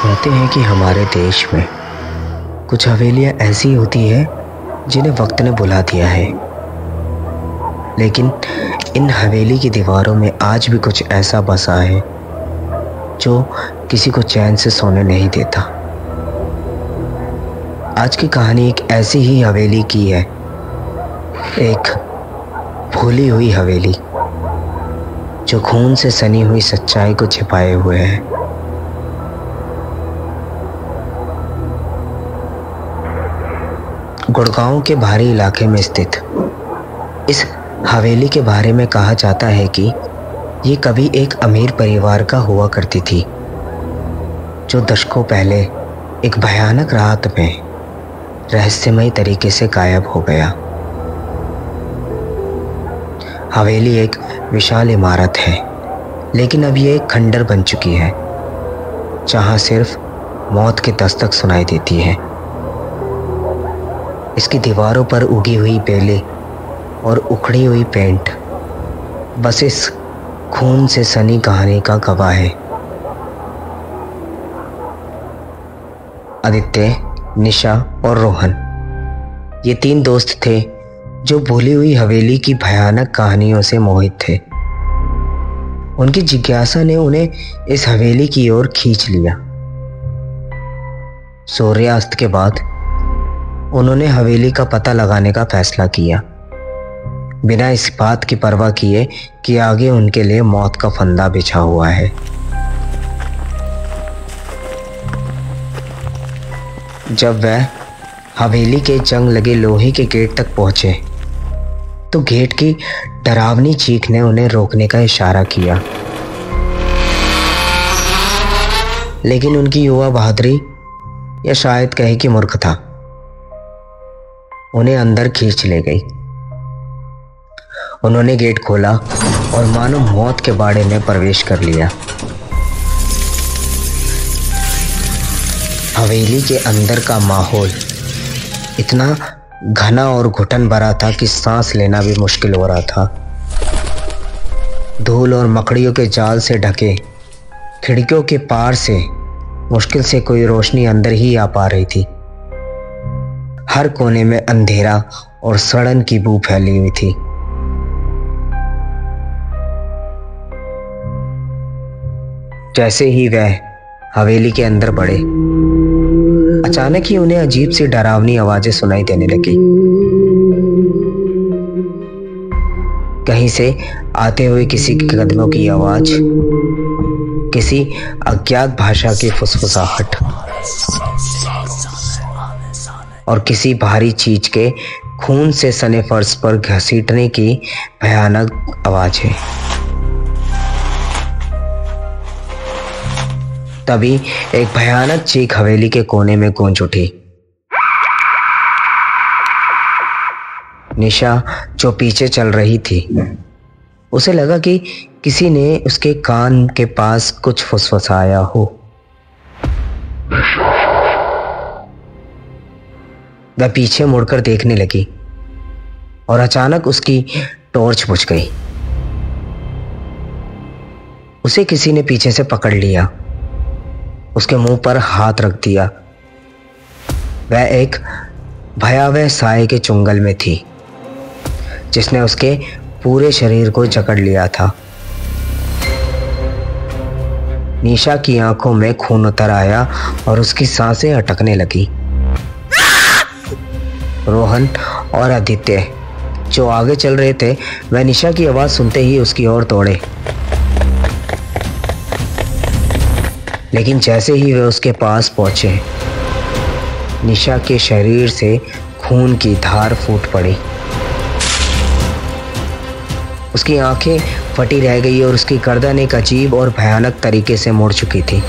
कहते हैं कि हमारे देश में कुछ हवेलियां ऐसी होती हैं जिन्हें वक्त ने बुला दिया है, लेकिन इन हवेली की दीवारों में आज भी कुछ ऐसा बसा है जो किसी को चैन से सोने नहीं देता। आज की कहानी एक ऐसी ही हवेली की है, एक भूली हुई हवेली जो खून से सनी हुई सच्चाई को छिपाए हुए है। गुड़गांव के भारी इलाके में स्थित इस हवेली के बारे में कहा जाता है कि ये कभी एक अमीर परिवार का हुआ करती थी, जो दशकों पहले एक भयानक रात में रहस्यमयी तरीके से गायब हो गया। हवेली एक विशाल इमारत है, लेकिन अब ये एक खंडर बन चुकी है, जहां सिर्फ मौत की दस्तक सुनाई देती है। इसकी दीवारों पर उगी हुई बेलें और उखड़ी हुई पेंट बस इस खून से सनी कहानी का गवाह है। आदित्य, निशा और रोहन ये तीन दोस्त थे जो भूली हुई हवेली की भयानक कहानियों से मोहित थे। उनकी जिज्ञासा ने उन्हें इस हवेली की ओर खींच लिया। सूर्यास्त के बाद उन्होंने हवेली का पता लगाने का फैसला किया, बिना इस बात की परवाह किए कि आगे उनके लिए मौत का फंदा बिछा हुआ है। जब वह हवेली के जंग लगे लोहे के गेट तक पहुंचे, तो गेट की डरावनी चीख ने उन्हें रोकने का इशारा किया, लेकिन उनकी युवा बहादुरी या शायद कहे कि मूर्खता उन्हें अंदर खींच ले गई। उन्होंने गेट खोला और मानो मौत के बाड़े में प्रवेश कर लिया। हवेली के अंदर का माहौल इतना घना और घुटन भरा था कि सांस लेना भी मुश्किल हो रहा था। धूल और मकड़ियों के जाल से ढके खिड़कियों के पार से मुश्किल से कोई रोशनी अंदर ही आ पा रही थी। हर कोने में अंधेरा और सड़न की बू फैली हुई थी। जैसे ही वह हवेली के अंदर बढ़े, अचानक ही उन्हें अजीब सी डरावनी आवाजें सुनाई देने लगी। कहीं से आते हुए किसी के कदमों की आवाज, किसी अज्ञात भाषा की फुसफुसाहट और किसी भारी चीज के खून से सने फर्श पर घसीटने की भयानक आवाज है। तभी एक भयानक चीख हवेली के कोने में गूंज उठी। निशा, जो पीछे चल रही थी, उसे लगा कि किसी ने उसके कान के पास कुछ फुसफुसाया हो। वह पीछे मुड़कर देखने लगी और अचानक उसकी टॉर्च बुझ गई। उसे किसी ने पीछे से पकड़ लिया, उसके मुंह पर हाथ रख दिया। वह एक भयावह साए के चुंगल में थी, जिसने उसके पूरे शरीर को जकड़ लिया था। निशा की आंखों में खून उतर आया और उसकी सांसें अटकने लगी। रोहन और आदित्य, जो आगे चल रहे थे, वह निशा की आवाज सुनते ही उसकी ओर दौड़े, लेकिन जैसे ही वे उसके पास पहुंचे, निशा के शरीर से खून की धार फूट पड़ी। उसकी आंखें फटी रह गई और उसकी गर्दन एक अजीब और भयानक तरीके से मुड़ चुकी थी।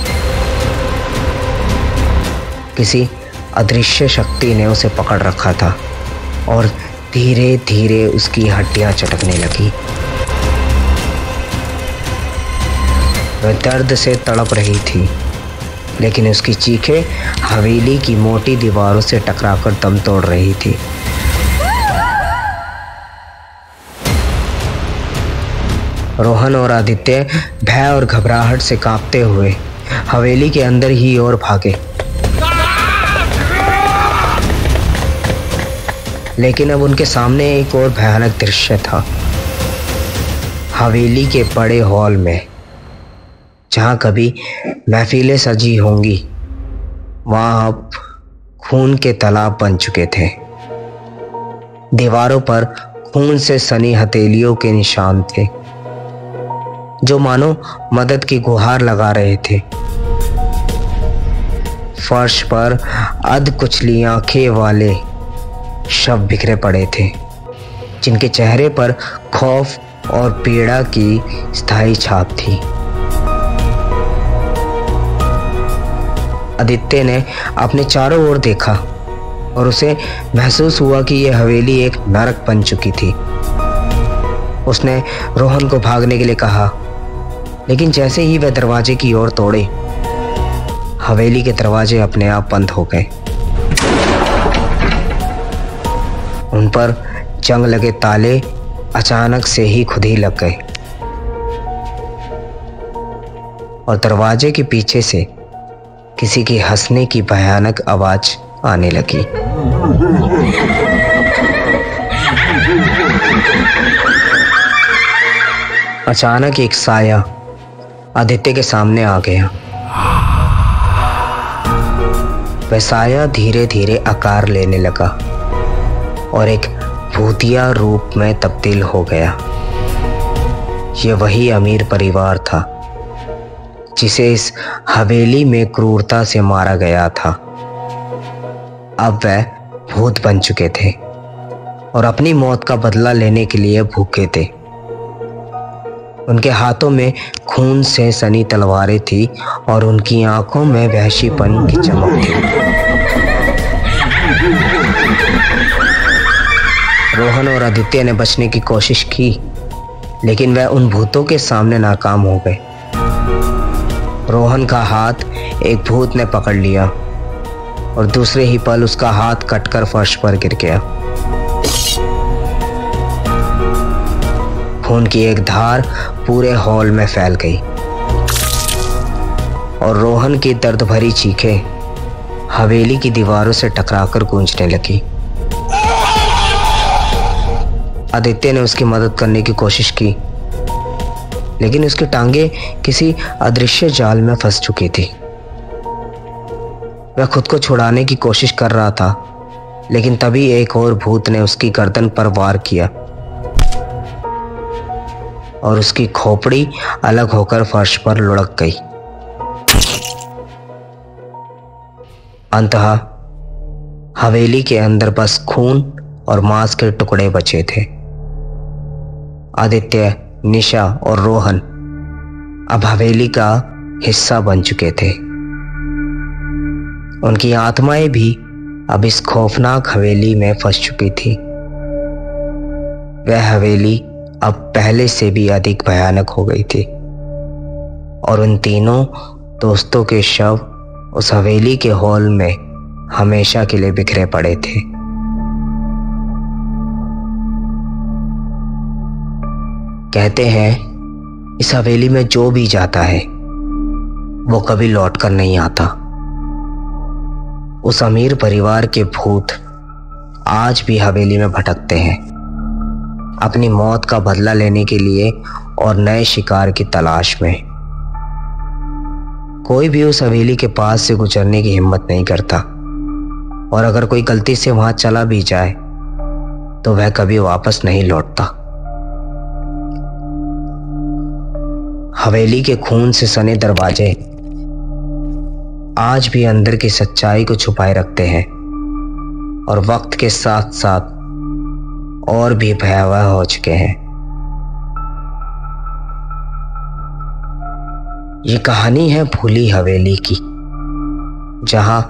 किसी अदृश्य शक्ति ने उसे पकड़ रखा था और धीरे धीरे उसकी हड्डियां चटकने लगी। वह दर्द से तड़प रही थी, लेकिन उसकी चीखें हवेली की मोटी दीवारों से टकराकर दम तोड़ रही थी। रोहन और आदित्य भय और घबराहट से कांपते हुए हवेली के अंदर ही और भागे। लेकिन अब उनके सामने एक और भयानक दृश्य था। हवेली के बड़े हॉल में, जहाँ कभी महफिलें सजी होंगी, वहाँ अब खून के तालाब बन चुके थे। दीवारों पर खून से सनी हथेलियों के निशान थे, जो मानो मदद की गुहार लगा रहे थे। फर्श पर अध कुचली आंखें वाले शव बिखरे पड़े थे, जिनके चेहरे पर खौफ और पीड़ा की स्थायी छाप थी। आदित्य ने अपने चारों ओर देखा और उसे महसूस हुआ कि यह हवेली एक नरक बन चुकी थी। उसने रोहन को भागने के लिए कहा, लेकिन जैसे ही वह दरवाजे की ओर दौड़े, हवेली के दरवाजे अपने आप बंद हो गए। उन पर जंग लगे ताले अचानक से ही खुद ही लग गए और दरवाजे के पीछे से किसी के हंसने की भयानक आवाज आने लगी। अचानक एक साया आदित्य के सामने आ गया। वह साया धीरे धीरे आकार लेने लगा और एक भूतिया रूप में तब्दील हो गया। ये वही अमीर परिवार था जिसे इस हवेली में क्रूरता से मारा गया था। अब वह भूत बन चुके थे और अपनी मौत का बदला लेने के लिए भूखे थे। उनके हाथों में खून से सनी तलवारें थी और उनकी आंखों में वहशीपन की चमक थी। रोहन और आदित्य ने बचने की कोशिश की, लेकिन वह उन भूतों के सामने नाकाम हो गए। रोहन का हाथ एक भूत ने पकड़ लिया और दूसरे ही पल उसका हाथ कटकर फर्श पर गिर गया। खून की एक धार पूरे हॉल में फैल गई और रोहन की दर्द भरी चीखें हवेली की दीवारों से टकराकर गूंजने लगी। आदित्य ने उसकी मदद करने की कोशिश की, लेकिन उसकी टांगे किसी अदृश्य जाल में फंस चुकी थी। वह खुद को छुड़ाने की कोशिश कर रहा था, लेकिन तभी एक और भूत ने उसकी गर्दन पर वार किया और उसकी खोपड़ी अलग होकर फर्श पर लुढ़क गई। अंततः हवेली के अंदर बस खून और मांस के टुकड़े बचे थे। आदित्य, निशा और रोहन अब हवेली का हिस्सा बन चुके थे। उनकी आत्माएं भी अब इस खौफनाक हवेली में फंस चुकी थी। वह हवेली अब पहले से भी अधिक भयानक हो गई थी और उन तीनों दोस्तों के शव उस हवेली के हॉल में हमेशा के लिए बिखरे पड़े थे। कहते हैं इस हवेली में जो भी जाता है वो कभी लौट कर नहीं आता। उस अमीर परिवार के भूत आज भी हवेली में भटकते हैं, अपनी मौत का बदला लेने के लिए और नए शिकार की तलाश में। कोई भी उस हवेली के पास से गुजरने की हिम्मत नहीं करता और अगर कोई गलती से वहां चला भी जाए तो वह कभी वापस नहीं लौटता। हवेली के खून से सने दरवाजे आज भी अंदर की सच्चाई को छुपाए रखते हैं और वक्त के साथ साथ और भी भयावह हो चुके हैं। ये कहानी है भूली हवेली की, जहां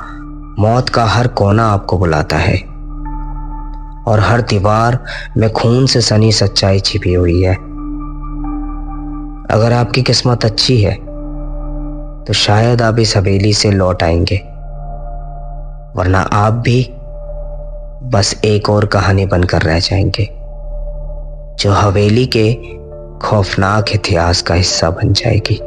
मौत का हर कोना आपको बुलाता है और हर दीवार में खून से सनी सच्चाई छिपी हुई है। अगर आपकी किस्मत अच्छी है तो शायद आप इस हवेली से लौट आएंगे, वरना आप भी बस एक और कहानी बनकर रह जाएंगे जो हवेली के खौफनाक इतिहास का हिस्सा बन जाएगी।